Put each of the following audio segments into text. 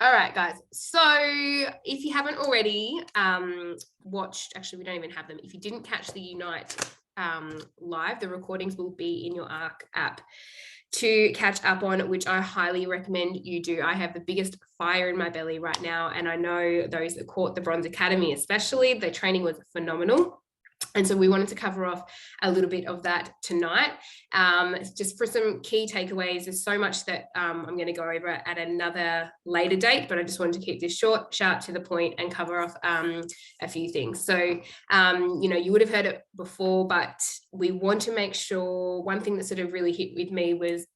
All right, guys. So if you haven't already watched, actually, we don't even have them. If you didn't catch the Unite live, the recordings will be in your ARC app to catch up on, which I highly recommend you do. I have the biggest fire in my belly right now, and I know those that caught the Bronze Academy especially, the training was phenomenal. And so we wanted to cover off a little bit of that tonight. Just for some key takeaways, there's so much that I'm going to go over at another later date, but I just wanted to keep this short, sharp, to the point, and cover off a few things. So, you would have heard it before, but we want to make sure, one thing that sort of really hit with me was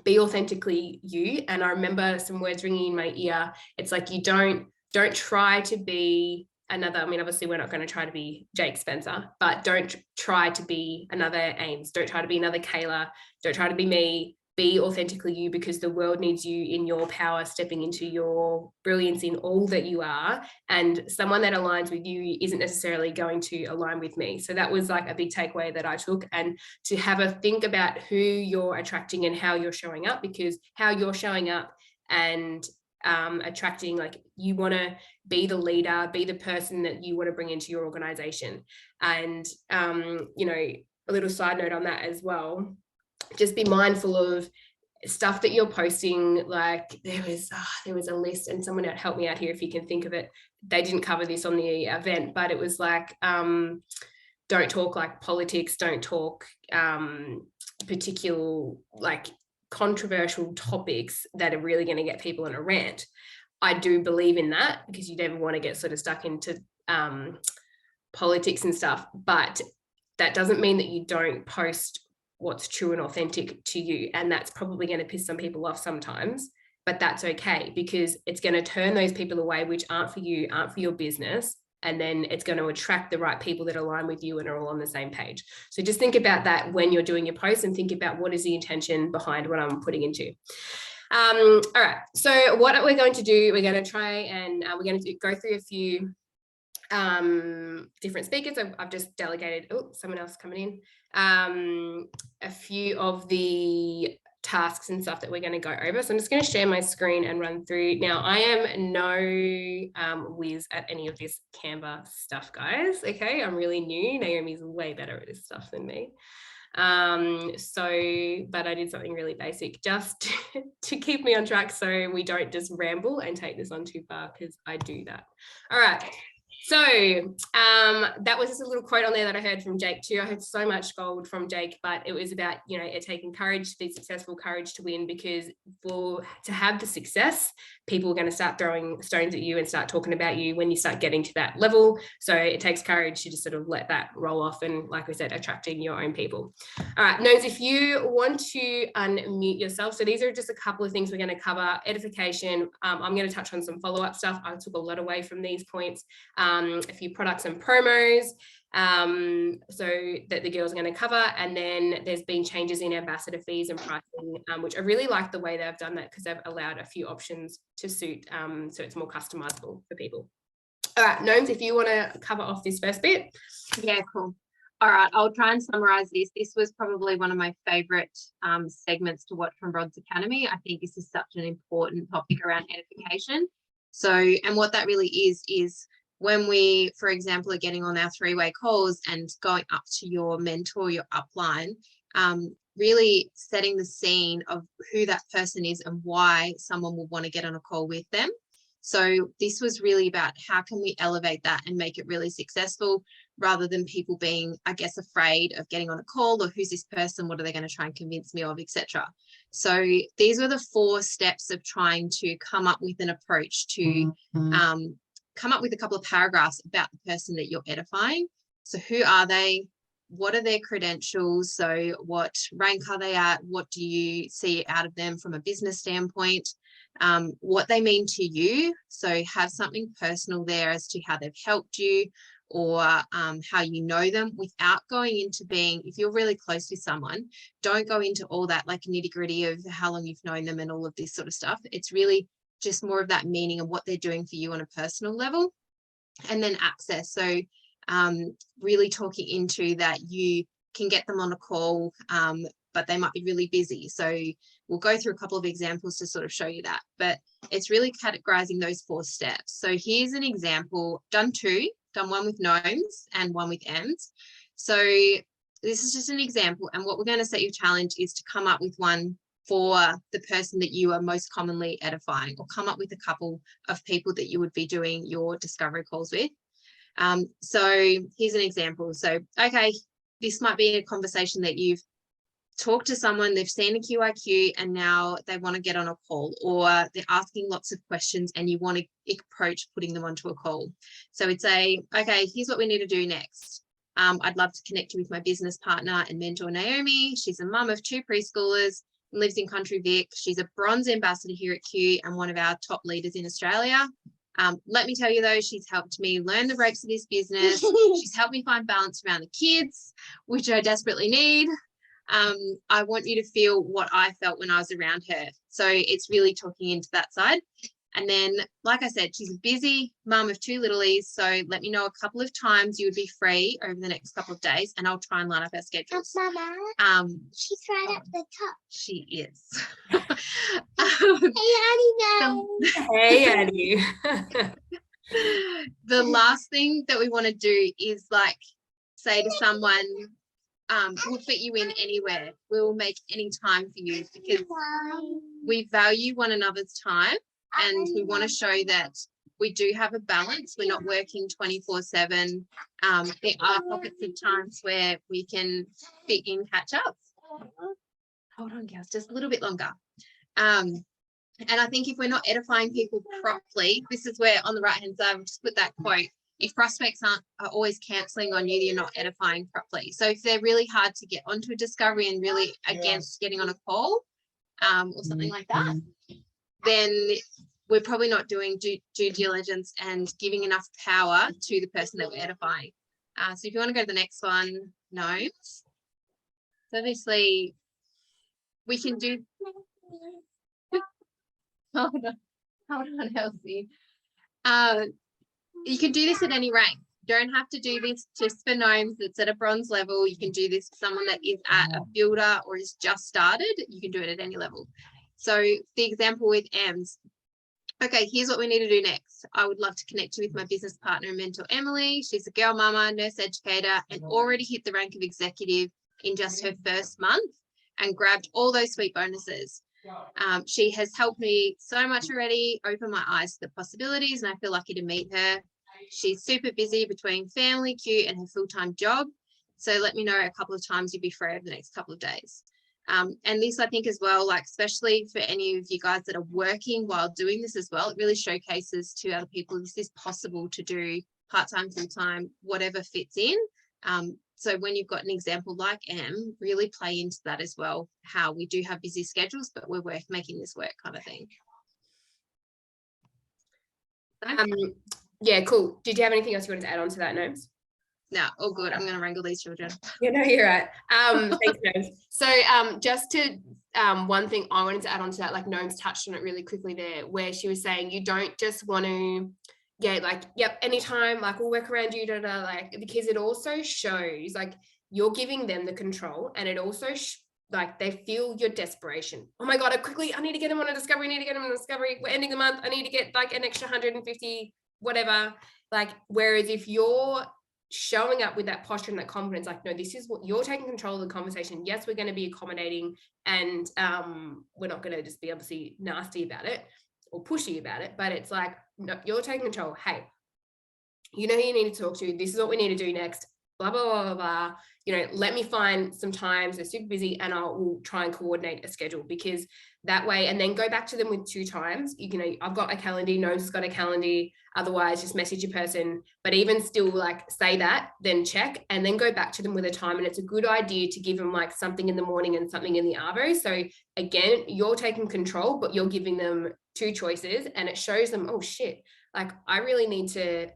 be authentically you. And I remember some words ringing in my ear. It's like, you don't try to be another, I mean, obviously we're not going to try to be Jake Spencer, but don't try to be another Ames. Don't try to be another Kayla. Don't try to be me. Be authentically you, because the world needs you in your power, stepping into your brilliance in all that you are. And someone that aligns with you isn't necessarily going to align with me. So that was like a big takeaway that I took, and to have a think about who you're attracting and how you're showing up, because how you're showing up and attracting, like, you want to be the leader, be the person that you want to bring into your organization. And a little side note on that as well, just be mindful of stuff that you're posting. Like there was a list, and someone help me out here if you can think of it. They didn't cover this on the event, but it was like, don't talk like politics, don't talk particular like controversial topics that are really going to get people in a rant. I do believe in that, because you never want to get sort of stuck into politics and stuff, but that doesn't mean that you don't post what's true and authentic to you. And that's probably going to piss some people off sometimes, but that's okay, because it's going to turn those people away which aren't for you, aren't for your business. And then it's going to attract the right people that align with you and are all on the same page. So just think about that when you're doing your posts, and think about what is the intention behind what I'm putting into. All right. So what we're going to do, we're going to try and we're going to go through a few different speakers. I've just delegated, someone else coming in, a few of the tasks and stuff that we're going to go over. So I'm just going to share my screen and run through. Now, I am no whiz at any of this Canva stuff, guys. Okay, I'm really new. Naomi's way better at this stuff than me. But I did something really basic just to keep me on track, so we don't just ramble and take this on too far, because I do that. All right. So that was just a little quote on there that I heard from Jake too. I heard so much gold from Jake, but it was about, it taking courage to be successful, courage to win, because to have the success, people are going to start throwing stones at you and start talking about you when you start getting to that level. So it takes courage to just sort of let that roll off, and like we said, attracting your own people. All right, Nose, if you want to unmute yourself. So these are just a couple of things we're going to cover. Edification. I'm going to touch on some follow-up stuff. I took a lot away from these points. A few products and promos, so that the girls are going to cover. And then there's been changes in ambassador fees and pricing, which I really like the way they've done that, because they've allowed a few options to suit, so it's more customizable for people. All right, Gnomes, if you want to cover off this first bit. Yeah, cool. All right, I'll try and summarize this. This was probably one of my favorite segments to watch from Rod's Academy. I think this is such an important topic around edification. So, and what that really is when we, for example, are getting on our three-way calls and going up to your mentor, your upline, really setting the scene of who that person is and why someone will want to get on a call with them. So this was really about how can we elevate that and make it really successful, rather than people being, I guess, afraid of getting on a call, or who's this person, what are they going to try and convince me of, etc. So these were the 4 steps of trying to come up with an approach to come up with a couple of paragraphs about the person that you're edifying. So who are they? What are their credentials? So what rank are they at? What do you see out of them from a business standpoint? What they mean to you. So have something personal there as to how they've helped you, or how you know them, without going into being, if you're really close with someone, don't go into all that like nitty gritty of how long you've known them and all of this sort of stuff. It's really just more of that meaning of what they're doing for you on a personal level. And then access. So really talking into that you can get them on a call but they might be really busy. So we'll go through a couple of examples to sort of show you that, but it's really categorizing those 4 steps. So here's an example, done one with gnomes and one with M's. So this is just an example, and what we're going to set your challenge is to come up with one for the person that you are most commonly edifying, or come up with a couple of people that you would be doing your discovery calls with. So here's an example. So, okay, this might be a conversation that you've talked to someone, they've seen a QIQ and now they want to get on a call, or they're asking lots of questions and you want to approach putting them onto a call. So it's okay, here's what we need to do next. I'd love to connect you with my business partner and mentor, Naomi. She's a mum of 2 preschoolers, lives in Country Vic. She's a bronze ambassador here at Q and one of our top leaders in Australia. Let me tell you though, she's helped me learn the ropes of this business. She's helped me find balance around the kids, which I desperately need. I want you to feel what I felt when I was around her. So it's really talking into that side. And then, like I said, she's a busy mum of 2 littlies. So let me know a couple of times you would be free over the next couple of days, and I'll try and line up our schedules. Mama, she's right up the top. She is. Hey, Addie, Hey, Addie. The last thing that we want to do is like say to someone, we'll fit you in anywhere. We will make any time for you, because we value one another's time and we want to show that we do have a balance. We're not working 24/7. There are pockets of times where we can fit in catch up. Hold on, girls, just a little bit longer. And I think if we're not edifying people properly, this is where on the right hand side, we'll just put that quote. If prospects are always cancelling on you, you're not edifying properly. So if they're really hard to get onto a discovery and really against getting on a call or something like that, then we're probably not doing due diligence and giving enough power to the person that we're edifying. So if you want to go to the next one, gnomes. So obviously we can do, hold on, Elsie. You can do this at any rank. You don't have to do this just for gnomes that's at a bronze level. You can do this for someone that is at a builder or is just started. You can do it at any level. So the example with M's. Okay, here's what we need to do next. I would love to connect you with my business partner and mentor, Emily. She's a girl mama, nurse educator, and already hit the rank of executive in just her first month and grabbed all those sweet bonuses. She has helped me so much already, open my eyes to the possibilities, and I feel lucky to meet her. She's super busy between family, Q, and her full-time job. So let me know a couple of times you'll be free over the next couple of days. And this, I think as well, like especially for any of you guys that are working while doing this as well, it really showcases to other people this is possible to do part-time, full-time, whatever fits in. So when you've got an example like M, really play into that as well, how we do have busy schedules, but we're making this work kind of thing. Yeah, cool. Did you have anything else you wanted to add on to that, Gnomes? No, all good. I'm going to wrangle these children. Yeah, no, you're right. Thanks, Gnomes. So just to one thing I wanted to add on to that, like Gnomes touched on it really quickly there, where she was saying you don't just want to, like, yep, anytime, like we'll work around you, like, because it also shows like you're giving them the control, and it also like they feel your desperation. Oh my God, I need to get them on a discovery, we're ending the month, I need to get like an extra 150, whatever. Like, whereas if you're showing up with that posture and that confidence, like, no, this is what you're taking control of the conversation. Yes, we're going to be accommodating, and we're not going to just be obviously nasty about it or pushy about it, but it's like, no, you're taking control. Hey, you know who you need to talk to. This is what we need to do next. Blah, blah, blah, blah, blah. You know, let me find some times they're super busy and will try and coordinate a schedule, because that way, and then go back to them with 2 times. You know, I've got a calendar, Gnomes has got a calendar, otherwise just message your person, but even still, like, say that, then check, and then go back to them with a time. And it's a good idea to give them like something in the morning and something in the arvo. So again, you're taking control, but you're giving them 2 choices, and it shows them, oh shit, like I really need to,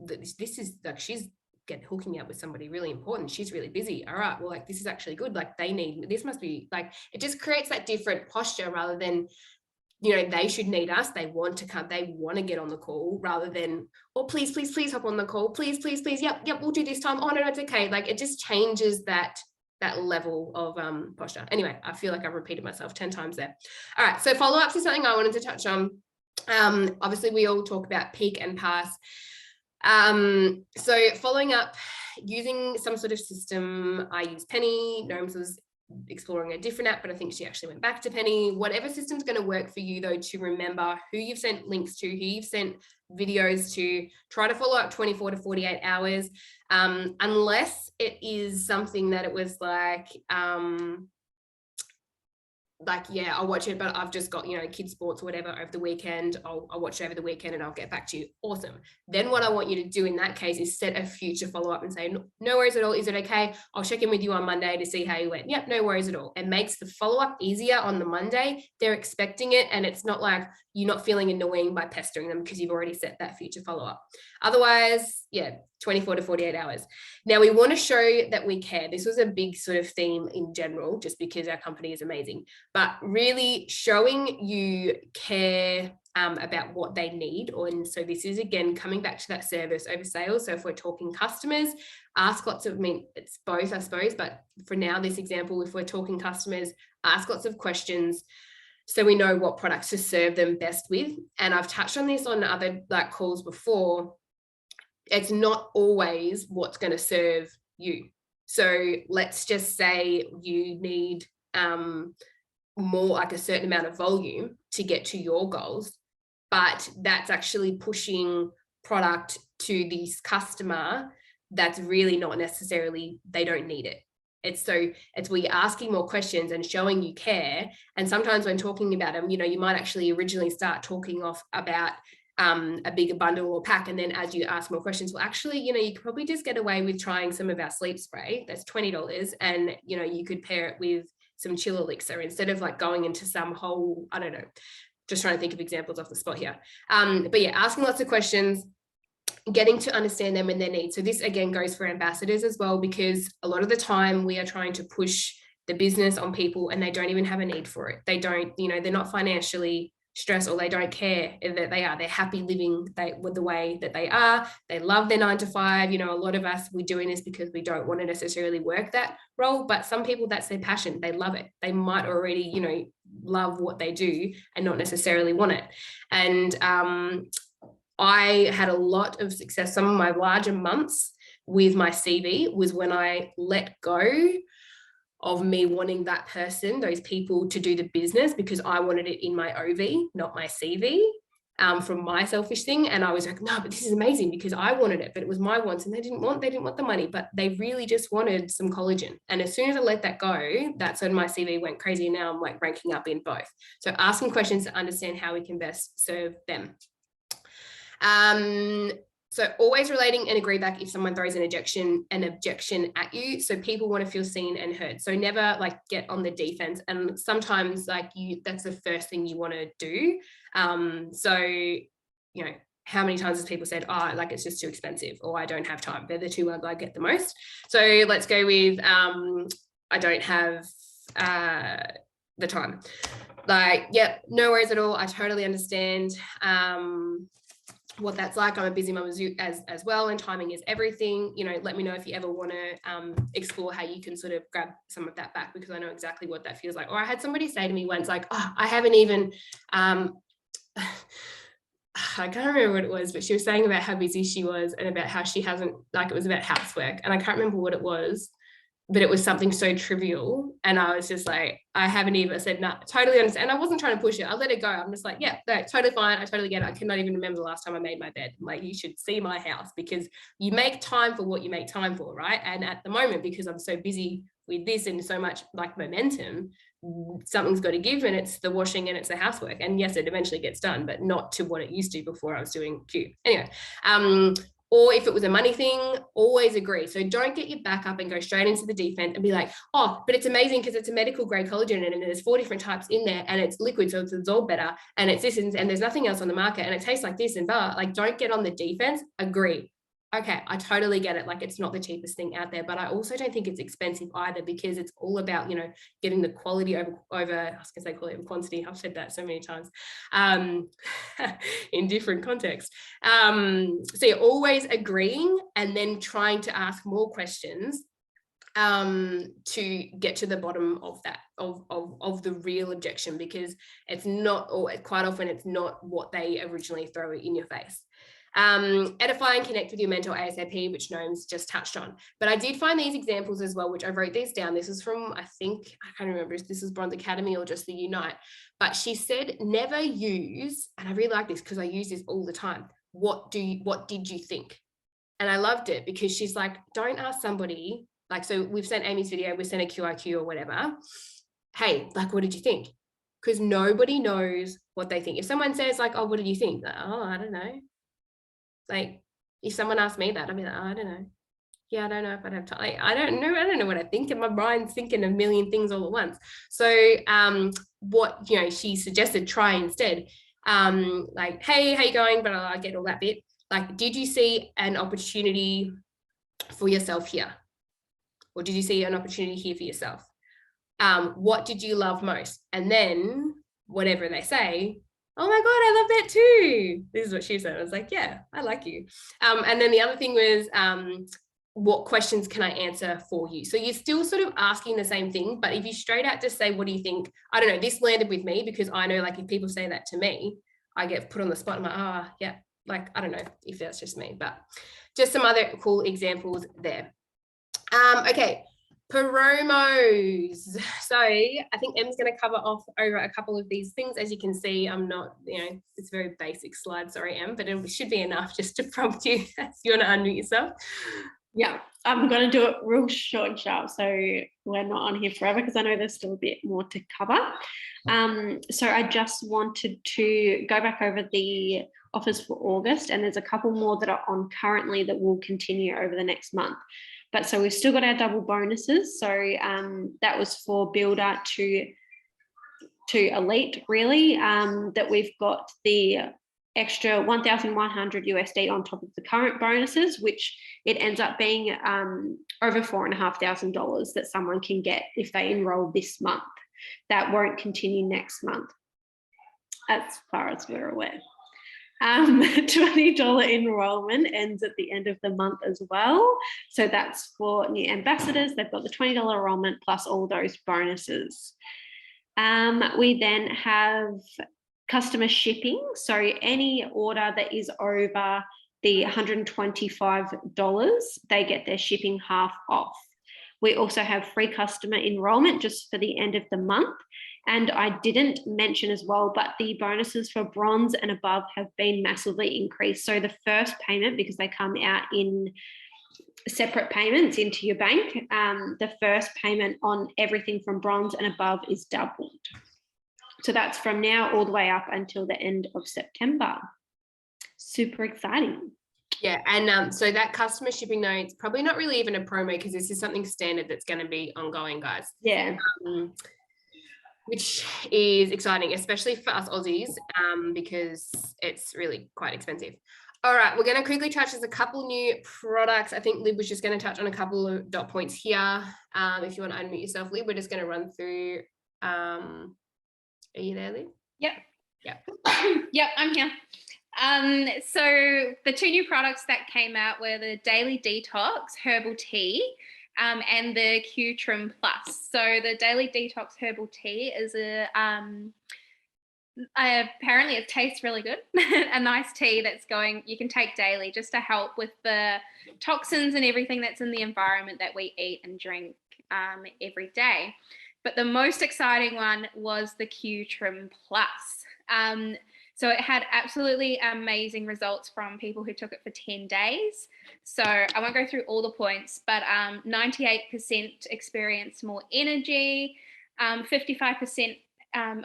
this is like, she's hooking up with somebody really important, she's really busy. All right, well, like, this is actually good, like they need, this must be, like, it just creates that different posture, rather than, you know, they should need us, they want to come, they want to get on the call, rather than, oh, please hop on the call, please, yep, we'll do this time, oh no, it's okay. Like, it just changes that that level of posture. Anyway, I feel like I've repeated myself 10 times there. All right, so follow-ups is something I wanted to touch on. Obviously, we all talk about peak and pass. So following up, using some sort of system, I use Penny. Gnomes was exploring a different app, but I think she actually went back to Penny. Whatever system's going to work for you, though, to remember who you've sent links to, who you've sent videos to. Try to follow up 24 to 48 hours, unless it is something that it was like, yeah, I'll watch it, but I've just got, kids sports or whatever over the weekend. I'll watch it over the weekend and I'll get back to you. Awesome. Then what I want you to do in that case is set a future follow-up and say, no worries at all. Is it okay? I'll check in with you on Monday to see how you went. Yep, no worries at all. It makes the follow-up easier on the Monday. They're expecting it, and it's not like you're not feeling annoying by pestering them because you've already set that future follow-up. Otherwise, yeah, 24 to 48 hours. Now, we want to show that we care. This was a big sort of theme in general, just because our company is amazing, but really showing you care about what they need. And so this is, again, coming back to that service over sales. So if we're talking customers, ask lots of, it's both, I suppose, but for now, this example, if we're talking customers, ask lots of questions so we know what products to serve them best with. And I've touched on this on other calls before. It's not always what's going to serve you. So let's just say you need more, like a certain amount of volume to get to your goals, but that's actually pushing product to this customer that's really not necessarily, they don't need it. It's we asking more questions and showing you care. And sometimes when talking about them, you might actually originally start talking off about a bigger bundle or pack, and then as you ask more questions, well, actually, you could probably just get away with trying some of our sleep spray. That's $20, and you could pair it with some chill elixir instead of going into some whole, I don't know, just trying to think of examples off the spot here. But yeah, asking lots of questions, getting to understand them and their needs. So this again goes for ambassadors as well, because a lot of the time we are trying to push the business on people and they don't even have a need for it. They don't, they're not financially stressed, or they don't care that they're happy living with the way that they are. They love their 9 to 5. A lot of us, we're doing this because we don't want to necessarily work that role, but some people, that's their passion. They love it. They might already, love what they do and not necessarily want it. And I had a lot of success. Some of my larger months with my CV was when I let go of me wanting that person, those people, to do the business, because I wanted it in my OV, not my CV, from my selfish thing. And I was like, no, but this is amazing because I wanted it, but it was my wants, and they didn't want the money, but they really just wanted some collagen. And as soon as I let that go, that's when my CV went crazy. And now I'm ranking up in both. So asking questions to understand how we can best serve them. So always relating and agree back if someone throws an objection at you. So people want to feel seen and heard. So never get on the defense. And sometimes that's the first thing you want to do. So, how many times has people said, oh, it's just too expensive, or I don't have time? They're the two words I get the most. So let's go with, I don't have the time. Yep, no worries at all. I totally understand what that's like. I'm a busy mum as well, and timing is everything. Let me know if you ever want to explore how you can sort of grab some of that back, because I know exactly what that feels like. Or I had somebody say to me once, oh, I haven't even I can't remember what it was, but she was saying about how busy she was and about how she hasn't, it was about housework, and I can't remember what it was, but it was something so trivial. And I was just I haven't even said, no, totally understand. And I wasn't trying to push it. I let it go. I'm just yeah, no, totally fine. I totally get it. I cannot even remember the last time I made my bed. You should see my house, because you make time for what you make time for, right? And at the moment, because I'm so busy with this and so much momentum, something's got to give, and it's the washing and it's the housework. And yes, it eventually gets done, but not to what it used to before I was doing Q. Anyway, or if it was a money thing, always agree. So don't get your back up and go straight into the deep end and be like, oh, but it's amazing because it's a medical grade collagen and there's 4 different types in there and it's liquid, so it's absorbed better, and it's this, and there's nothing else on the market, and it tastes like this and blah. Don't get on the defense. Agree. Okay, I totally get it. It's not the cheapest thing out there, but I also don't think it's expensive either, because it's all about, getting the quality over, I was going to say quality over quantity. I've said that so many times in different contexts. So you're always agreeing and then trying to ask more questions to get to the bottom of that, of the real objection, because it's not, or quite often it's not what they originally throw in your face. Edify and connect with your mentor ASAP, which Noam's just touched on. But I did find these examples as well, which I wrote these down. This is from, I can't remember if this is Bronze Academy or just the Unite, but she said, never use, and I really like this because I use this all the time, what did you think? And I loved it because she's like, don't ask somebody, like, so we've sent Amy's video, we sent a QIQ or whatever. Hey, like, what did you think? Because nobody knows what they think. If someone says like, oh, what did you think? Like, oh, I don't know. Like, if someone asked me that, I'd be like, oh, I don't know. Yeah, I don't know if I'd have time. Like, I don't know what I think, and my mind's thinking a million things all at once. So what, you know, she suggested, try instead. Like, hey, how you going? But I get all that bit. Like, did you see an opportunity for yourself here? Or did you see an opportunity here for yourself? What did you love most? And then whatever they say, oh my God, I love that too. This is what she said. I was like, yeah, I like you. And then the other thing was, what questions can I answer for you? So you're still sort of asking the same thing, but if you straight out just say, what do you think? I don't know, this landed with me because I know, like, if people say that to me, I get put on the spot. I'm like, oh, yeah, like, I don't know if that's just me, but just some other cool examples there. Okay. Promos. So I think Em's going to cover off over a couple of these things. As you can see, I'm not, you know, it's a very basic slide, sorry, Em, but it should be enough just to prompt you if you want to unmute yourself. Yeah, I'm going to do it real short and sharp, so we're not on here forever because I know there's still a bit more to cover. So I just wanted to go back over the offers for August, and there's a couple more that are on currently that will continue over the next month. But so we've still got our double bonuses. So that was for builder to elite, really, that we've got the extra 1,100 USD on top of the current bonuses, which it ends up being over $4,500 that someone can get if they enroll this month. That won't continue next month, as far as we're aware. $20 enrollment ends at the end of the month as well. So that's for new ambassadors. They've got the $20 enrollment plus all those bonuses. We then have customer shipping. So any order that is over the $125, they get their shipping half off. We also have free customer enrollment just for the end of the month. And I didn't mention as well, but the bonuses for bronze and above have been massively increased. So the first payment, because they come out in separate payments into your bank, the first payment on everything from bronze and above is doubled. So that's from now all the way up until the end of September. Super exciting. Yeah, and so that customer shipping note, it's probably not really even a promo because this is something standard that's going to be ongoing, guys. Yeah. Which is exciting, especially for us Aussies, because it's really quite expensive. All right, we're going to quickly touch. There's a couple new products. I think Lib was just going to touch on a couple of dot points here. If you want to unmute yourself, Lib, we're just going to run through. Are you there, Lib? Yep. Yep. Yep, I'm here. So the two new products that came out were the Daily Detox Herbal Tea and the Q Trim Plus. So the Daily Detox Herbal Tea is apparently it tastes really good. A nice tea that's you can take daily just to help with the toxins and everything that's in the environment that we eat and drink every day. But the most exciting one was the Q Trim Plus. So it had absolutely amazing results from people who took it for 10 days. So I won't go through all the points, but 98% experienced more energy. 55%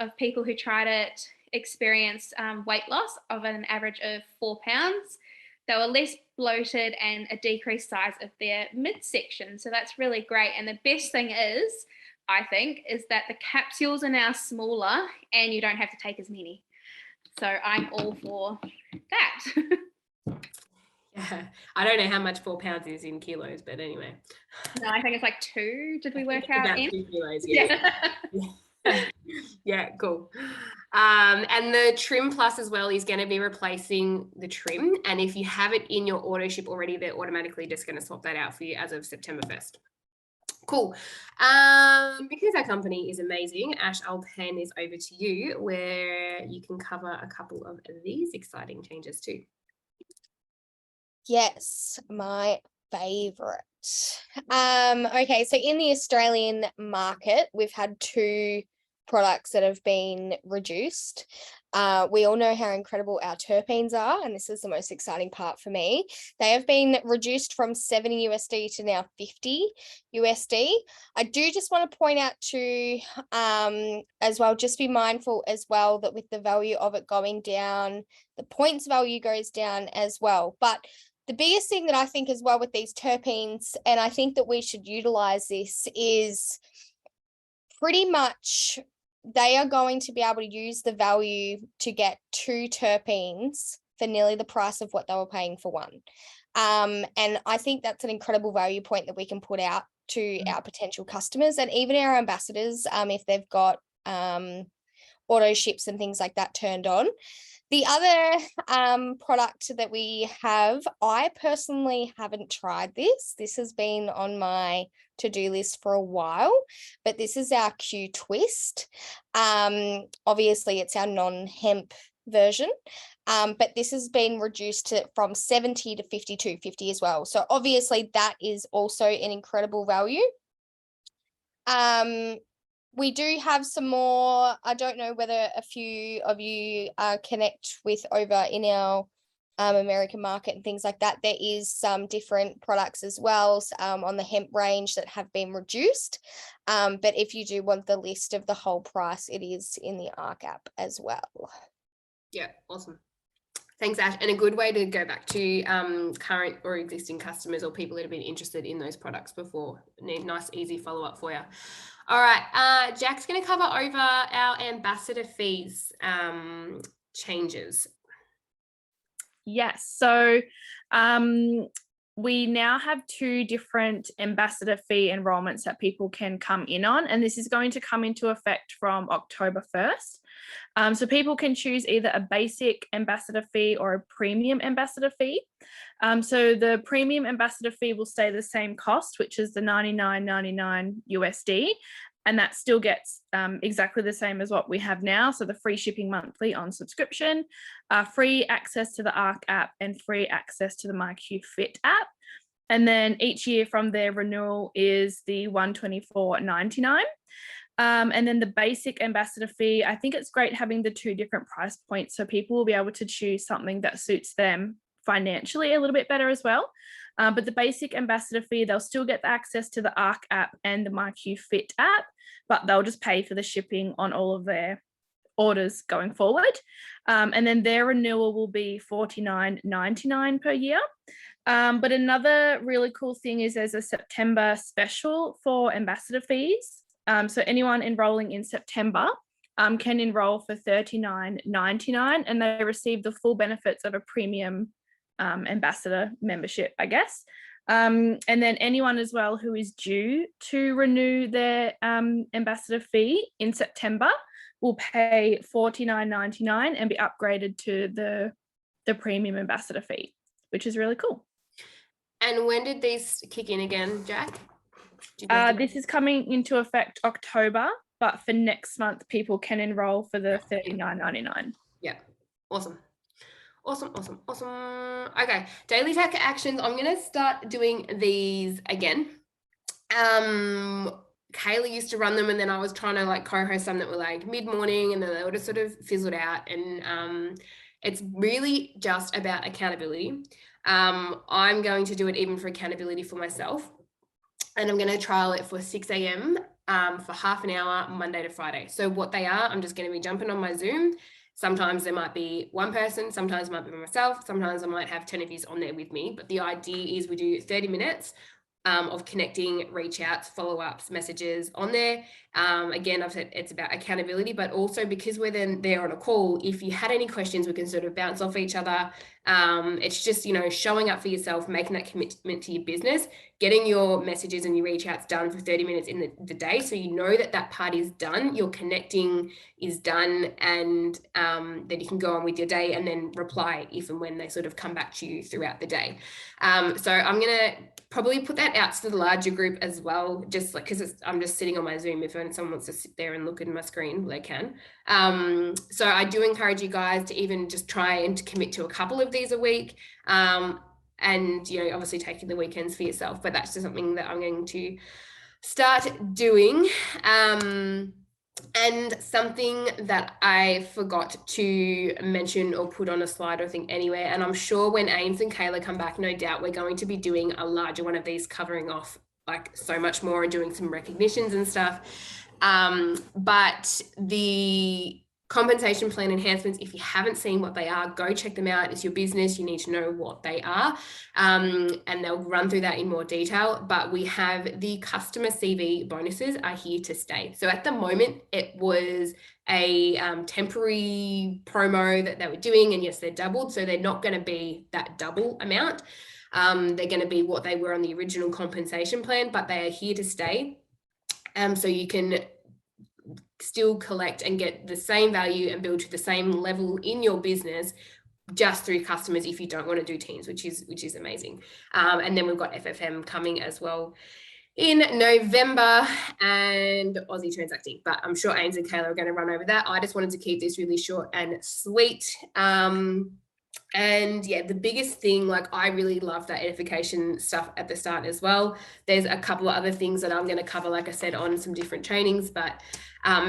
of people who tried it experienced weight loss of an average of 4 pounds. They were less bloated and a decreased size of their midsection. So that's really great. And the best thing is, I think, is that the capsules are now smaller and you don't have to take as many. So I'm all for that. Yeah, I don't know how much 4 pounds is in kilos, but anyway. No, I think it's like 2. Did we work out? About 2 kilos, yeah. Yeah, cool. And the Trim Plus as well is going to be replacing the Trim. And if you have it in your auto ship already, they're automatically just going to swap that out for you as of September 1st. Cool. Because our company is amazing, Ash, I'll hand this over to you where you can cover a couple of these exciting changes too. Yes, my favorite. Okay, so in the Australian market, we've had 2 products that have been reduced. We all know how incredible our terpenes are, and this is the most exciting part for me. They have been reduced from 70 USD to now 50 USD. I do just want to point out to as well, just be mindful as well that with the value of it going down, the points value goes down as well. But the biggest thing that I think as well with these terpenes, and I think that we should utilize this, is pretty much they are going to be able to use the value to get 2 terpenes for nearly the price of what they were paying for one. And I think that's an incredible value point that we can put out to our potential customers and even our ambassadors, if they've got auto ships and things like that turned on. The other product that we have, I personally haven't tried this. This has been on my to-do list for a while, but this is our Q Twist. Obviously, it's our non-hemp version, but this has been reduced from 70 to 52.50 as well. So obviously, that is also an incredible value. We do have some more. I don't know whether a few of you connect with over in our American market and things like that. There is some different products as well on the hemp range that have been reduced. But if you do want the list of the whole price, it is in the ARC app as well. Yeah, awesome. Thanks, Ash. And a good way to go back to current or existing customers or people that have been interested in those products before. Nice, easy follow-up for you. All right, Jack's going to cover over our ambassador fees changes. Yes, so we now have 2 different ambassador fee enrollments that people can come in on, and this is going to come into effect from October 1st. So people can choose either a basic ambassador fee or a premium ambassador fee. So the premium ambassador fee will stay the same cost, which is the $99.99 USD. And that still gets exactly the same as what we have now. So the free shipping monthly on subscription, free access to the ARC app, and free access to the MyQFit app. And then each year from their renewal is the $124.99. And then the basic ambassador fee, I think it's great having the 2 different price points so people will be able to choose something that suits them financially a little bit better as well. But the basic ambassador fee, they'll still get the access to the ARC app and the MyQFit app, but they'll just pay for the shipping on all of their orders going forward. And then their renewal will be $49.99 per year. But another really cool thing is there's a September special for ambassador fees. So anyone enrolling in September can enroll for $39.99 and they receive the full benefits of a premium ambassador membership, I guess. And then anyone as well who is due to renew their ambassador fee in September will pay $49.99 and be upgraded to the premium ambassador fee, which is really cool. And when did these kick in again, Jack? This is coming into effect October, but for next month, people can enroll for the $39.99. Yeah, awesome. Awesome. Okay, daily tech actions. I'm going to start doing these again. Kayla used to run them and then I was trying to like co-host some that were like mid-morning and then they would have sort of fizzled out. And it's really just about accountability. I'm going to do it even for accountability for myself. And I'm going to trial it for 6 a.m. For half an hour, Monday to Friday. So what they are, I'm just going to be jumping on my Zoom. Sometimes there might be one person, sometimes it might be myself, sometimes I might have 10 of you on there with me. But the idea is we do 30 minutes of connecting, reach outs, follow-ups, messages on there. Again, I've said it's about accountability, but also because we're then there on a call, if you had any questions, we can sort of bounce off each other. It's just, showing up for yourself, making that commitment to your business, getting your messages and your reach outs done for 30 minutes in the day. So you know that that part is done, your connecting is done, and then you can go on with your day and then reply if and when they sort of come back to you throughout the day. So I'm going to probably put that out to the larger group as well, just like, because I'm just sitting on my Zoom. If someone wants to sit there and look at my screen, they can. So I do encourage you guys to even just try and to commit to a couple of these a week. And, you know, obviously taking the weekends for yourself, but that's just something that I'm going to start doing. And something that I forgot to mention or put on a slide or thing anywhere, and I'm sure when Ames and Kayla come back, no doubt we're going to be doing a larger one of these, covering off like so much more and doing some recognitions and stuff. But the compensation plan enhancements, if you haven't seen what they are, go check them out. It's your business, you need to know what they are, and they'll run through that in more detail. But we have the customer CV bonuses are here to stay. So at the moment it was a temporary promo that they were doing, and yes, they're doubled, so they're not going to be that double amount. They're going to be what they were on the original compensation plan, but they are here to stay. So you can still collect and get the same value and build to the same level in your business just through customers if you don't want to do teams, which is amazing. And then we've got FFM coming as well in November, and Aussie transacting, but I'm sure Ames and Kayla are going to run over that. I just wanted to keep this really short and sweet. And yeah, the biggest thing, like I really love that edification stuff at the start as well. There's a couple of other things that I'm going to cover, like I said, on some different trainings, but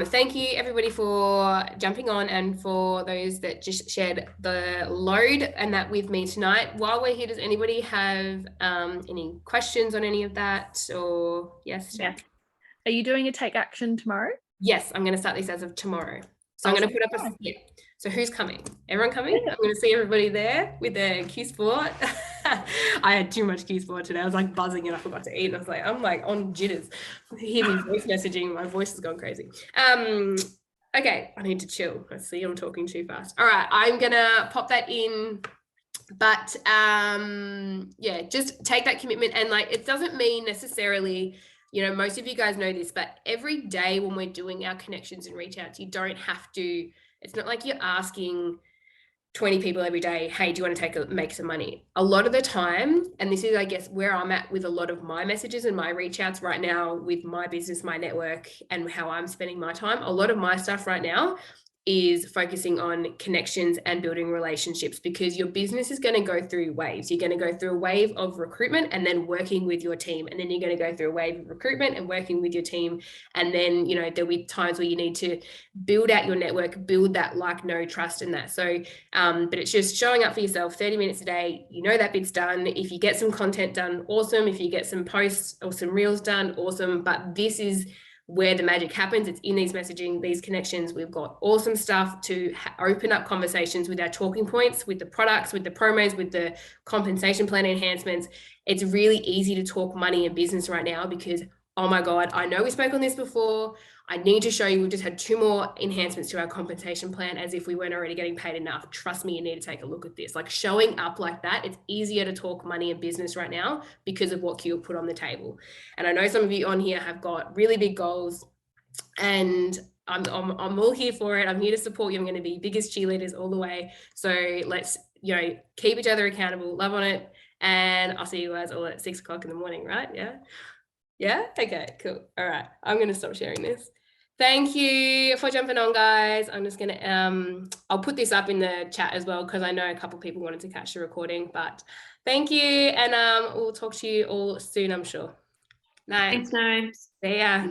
thank you everybody for jumping on, and for those that just shared the load and that with me tonight. While we're here, does anybody have any questions on any of that? Or yes, Yeah. Are you doing a take action tomorrow? Yes, I'm going to start this as of tomorrow. So I'm going to put up a slip. So who's coming? Everyone coming? I'm going to see everybody there with their Q Sport. I had too much Q Sport today. I was like buzzing and I forgot to eat. And I was like, I'm like on jitters. Hear me voice messaging. My voice has gone crazy. Okay, I need to chill. I see I'm talking too fast. All right, I'm going to pop that in. But yeah, just take that commitment. And like, it doesn't mean necessarily, you know, most of you guys know this, but every day when we're doing our connections and reach outs, you don't have to, it's not like you're asking 20 people every day, hey, do you want to make some money? A lot of the time, and this is, I guess, where I'm at with a lot of my messages and my reach outs right now with my business, my network, and how I'm spending my time. A lot of my stuff right now is focusing on connections and building relationships, because your business is going to go through waves. You're going to go through a wave of recruitment and then working with your team. And then you're going to go through a wave of recruitment and working with your team. And then, you know, there'll be times where you need to build out your network, build that like, know, trust in that. So, but it's just showing up for yourself 30 minutes a day. You know, that bit's done. If you get some content done, awesome. If you get some posts or some reels done, awesome. But this is where the magic happens. It's in these messaging, these connections. We've got awesome stuff to open up conversations with our talking points, with the products, with the promos, with the compensation plan enhancements. It's really easy to talk money and business right now because, oh my God, I know we spoke on this before. I need to show you, we've just had 2 more enhancements to our compensation plan as if we weren't already getting paid enough. Trust me, you need to take a look at this. Like, showing up like that, it's easier to talk money and business right now because of what Q put on the table. And I know some of you on here have got really big goals, and I'm all here for it. I'm here to support you. I'm going to be biggest cheerleaders all the way. So let's, you know, keep each other accountable, love on it. And I'll see you guys all at 6 o'clock in the morning, right? Yeah. Okay, cool. All right. I'm going to stop sharing this. Thank you for jumping on, guys. I'm just going to, I'll put this up in the chat as well, because I know a couple of people wanted to catch the recording, but thank you. And we'll talk to you all soon, I'm sure. Nice. Thanks, Names. See ya.